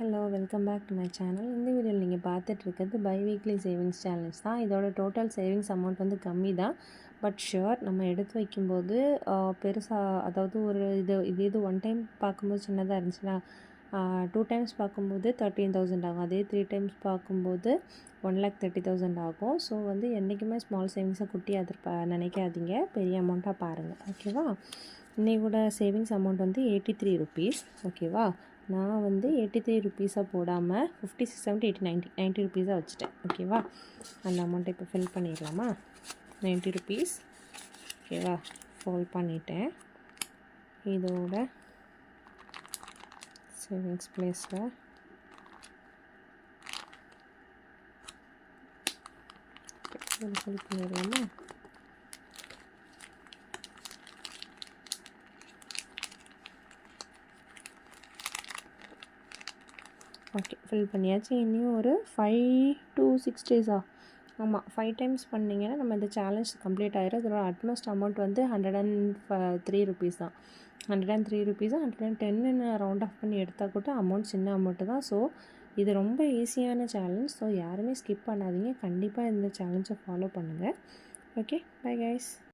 Hello welcome back to my channel. இந்த வீடியோவில் நீங்கள் பார்த்துட்ருக்கிறது பை வீக்லி சேவிங்ஸ் சேலஞ்ச் தான். இதோட டோட்டல் சேவிங்ஸ் அமௌண்ட் வந்து கம்மி தான். பட் ஷுர் நம்ம எடுத்து வைக்கும்போது பெருசாக, அதாவது ஒரு இது ஒன் டைம் பார்க்கும்போது சின்னதாக இருந்துச்சுன்னா 2 டைம்ஸ் பார்க்கும்போது 13,000 ஆகும். அதே 3 டைம்ஸ் பார்க்கும்போது 1,30,000 ஆகும். ஸோ வந்து என்றைக்குமே ஸ்மால் சேவிங்ஸை குட்டி நினைக்காதீங்க, பெரிய அமௌண்ட்டாக பாருங்கள். ஓகேவா? இன்னைக்கூட சேவிங்ஸ் அமௌண்ட் வந்து 83 ருபீஸ். ஓகேவா? நான் வந்து 83 ருபீஸாக போடாமல் 56, 70, 80, 90 ருபீஸாக வச்சுட்டேன். ஓகேவா? அந்த அமௌண்ட்டை இப்போ ஃபில் பண்ணிடலாமா? 90 ருபீஸ். ஓகேவா? ஃபில் பண்ணிட்டேன். இதோட சேவிங்ஸ் பிளேஸில் ஃபில் பண்ணிடலாமா? ஓகே, ஃபில் பண்ணியாச்சு. இன்னும் ஒரு 5 to 6 டேஸா? ஆமாம், 5 டைம்ஸ் பண்ணிங்கன்னா நம்ம இந்த சேலஞ்ச் கம்ப்ளீட் ஆகிடும். இதோட அட்மோஸ்ட் அமௌண்ட் வந்து 103 ருபீஸ் தான். 103 ருபீஸு 110ன்னு ரவுண்ட் ஆஃப் பண்ணி எடுத்தால் கூட அமௌண்ட் சின்ன அமௌண்ட்டு தான். ஸோ இது ரொம்ப ஈஸியான சேலஞ்ச். ஸோ யாருமே ஸ்கிப் பண்ணாதீங்க. கண்டிப்பாக இந்த சேலஞ்சை ஃபாலோ பண்ணுங்கள். Okay, bye guys.